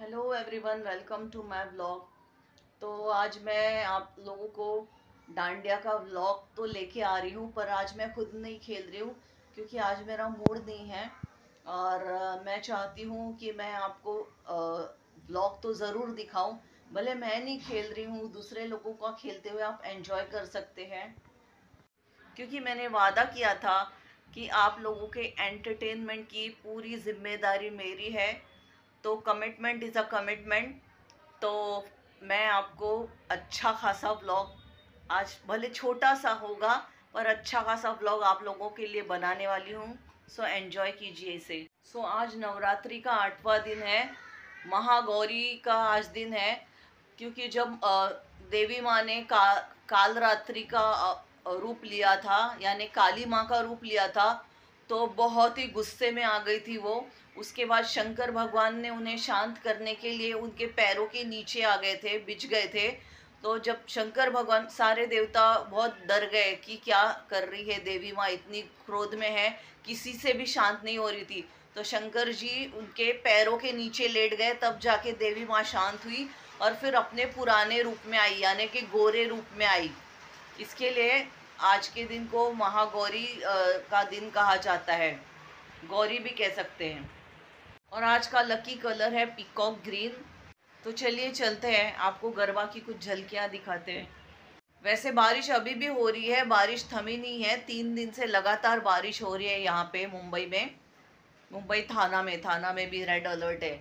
Hello everyone, welcome to my vlog. तो आज मैं आप लोगों को डांडिया का व्लॉग तो लेके आ रही हूँ, पर आज मैं खुद नहीं खेल रही हूँ क्योंकि आज मेरा मूड नहीं है। और मैं चाहती हूँ कि मैं आपको व्लॉग तो ज़रूर दिखाऊं, भले मैं नहीं खेल रही हूँ, दूसरे लोगों का खेलते हुए आप एंजॉय कर सकते हैं। क्योंकि मैंने वादा किया था कि आप लोगों के एंटरटेनमेंट की पूरी जिम्मेदारी मेरी है। तो कमिटमेंट इज़ अ कमिटमेंट। तो मैं आपको अच्छा खासा व्लॉग, आज भले छोटा सा होगा पर अच्छा खासा व्लॉग आप लोगों के लिए बनाने वाली हूँ। सो एंजॉय कीजिए इसे। सो आज नवरात्रि का 8वां दिन है, महागौरी का आज दिन है। क्योंकि जब देवी माँ ने काल रात्रि का रूप लिया था, यानी काली माँ का रूप लिया था, तो बहुत ही गुस्से में आ गई थी वो। उसके बाद शंकर भगवान ने उन्हें शांत करने के लिए उनके पैरों के नीचे आ गए थे, बिछ गए थे। तो जब शंकर भगवान, सारे देवता बहुत डर गए कि क्या कर रही है देवी माँ, इतनी क्रोध में है, किसी से भी शांत नहीं हो रही थी। तो शंकर जी उनके पैरों के नीचे लेट गए, तब जाके देवी माँ शांत हुई और फिर अपने पुराने रूप में आई, यानी कि गोरे रूप में आई। इसके लिए आज के दिन को महागौरी का दिन कहा जाता है, गौरी भी कह सकते हैं। और आज का लकी कलर है पीकॉक ग्रीन। तो चलिए चलते हैं, आपको गरबा की कुछ झलकियाँ दिखाते हैं। वैसे बारिश अभी भी हो रही है, बारिश थमी नहीं है। 3 दिन से लगातार बारिश हो रही है यहाँ पे मुंबई में। मुंबई थाना में भी रेड अलर्ट है।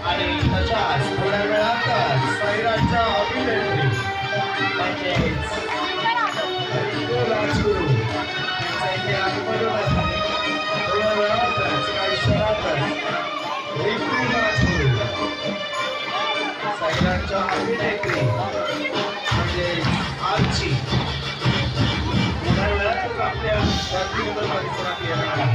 थोड्या वेळातच सैराटच्या अभिनेत्री म्हणजेच रिंकू राजगुरू यांचा इथे आगमन आहे. थोड्या वेळातच काही क्षणातच रिंकू राजगुरू सैराटच्या अभिनेत्री म्हणजेच आजची थोड्या वेळातच आपल्या शांतीनगर परिसरात येणार आहे.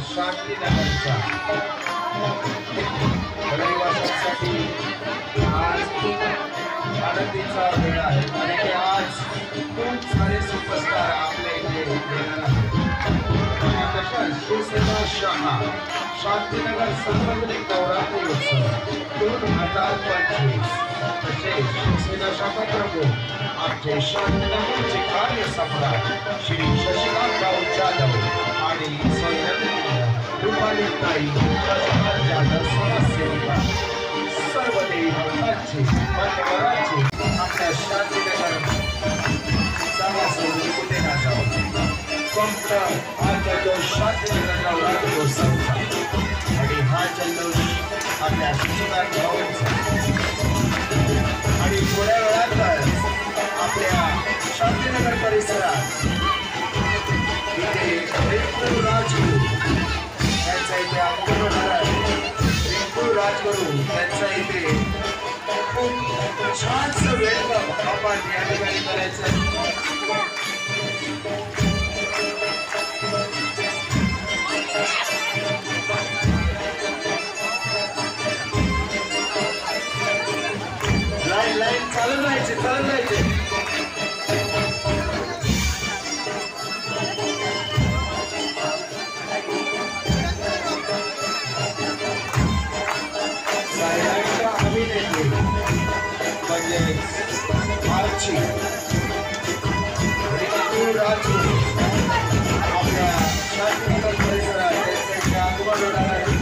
शांतीनगरच्या रहिवाशांसाठी आज खूप आनंदीचा वेळ आहे आणि ते आज खूप सारे सुपरस्टार आपल्या इथे येणार आहेत. तशाच शिवसेना शहा शांतीनगर सार्वजनिक नवरात्री उत्सव 2025 तसेच शिवसेना शाखा प्रमुख आमचे शांतीनगरचे कार्य सम्राट श्री शशिकांत राव जाधव आणि रुपाली ताई जाधव समाजसेविका सर्व देवी भक्तांचे मान्यवरांचे आपल्या शांतीनगर जागा सोडून कुठे ना जाऊ. फक्त हा जल्लोष शांतीनगर नवरात्रोत्सवचा आणि हा जल्लोष आपल्या शिक्षकांचा आणि थोड्या वेळातच आपल्या शांतीनगर परिसरात इथे रिंकू राजगुरू यांचा इथे आगमन होणार आहे. रिंकू राजगुरू यांचा इथे खूप छानसं वेलकम आपण या ठिकाणी करायचं. लाईन चालू राहायचे सैराटच्या अभिनेत्री म्हणजेच आजची रिंकू राजगुरू आपल्या शांतीनगर परिसरात त्यांचे आगमन होणार आहे.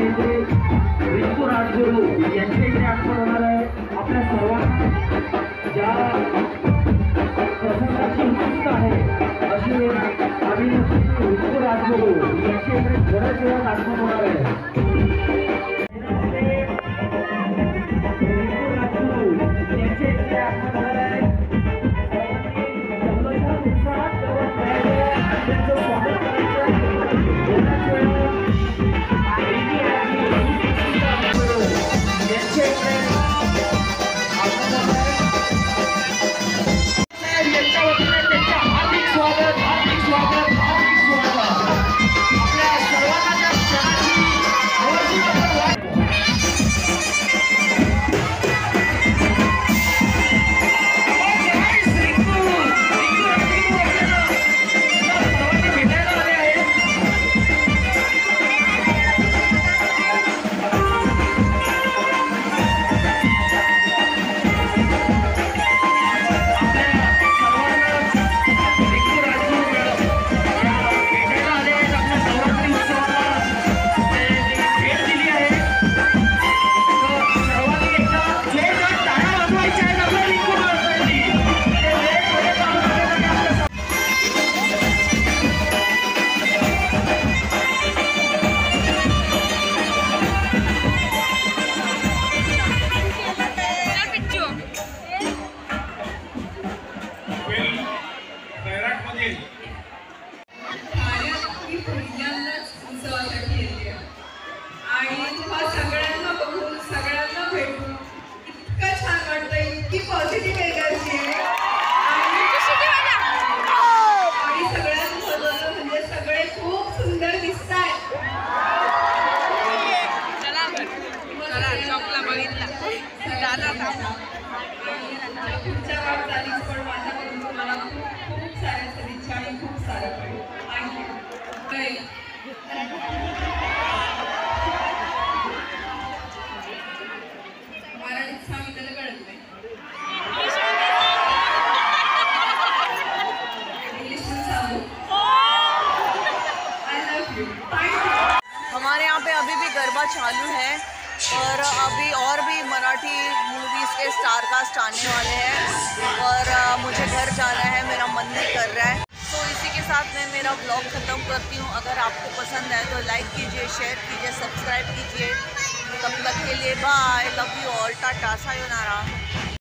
केंद्रे रिंकू राजगुरू यांच्या इथे आगमन होणार आहे. आपल्या सर्वांना ज्या प्रसंगाची उत्सुकता आहे अशी अभिनेत्री रिंकू राजगुरू यांच्या इकडे थोड्याच वेळात आगमन होणार आहे. पॉझिटिव्ह एनर्जी आहे आणि सगळ्यात महत्त्वाचं म्हणजे सगळे खूप सुंदर दिसतायत. पुढच्या वाटचालीस पण माझ्याकडून तुम्हाला खूप साऱ्या सदिच्छा आणि खूप सारं थँक्यू. मराठीत सांगितलं कळत नाही. हमारे यहाँ पे अभी भी गरबा चालू है और अभी और भी मराठी मूवीज़ के स्टार कास्ट आने वाले हैं और मुझे घर जाना है, मेरा मन नहीं कर रहा है. तो इसी के साथ मैं मेरा ब्लॉग ख़त्म करती हूँ. अगर आपको पसंद आए तो लाइक कीजिए, शेयर कीजिए, सब्सक्राइब कीजिए. तब तक के लिए bye, love you all, tata, sayonara.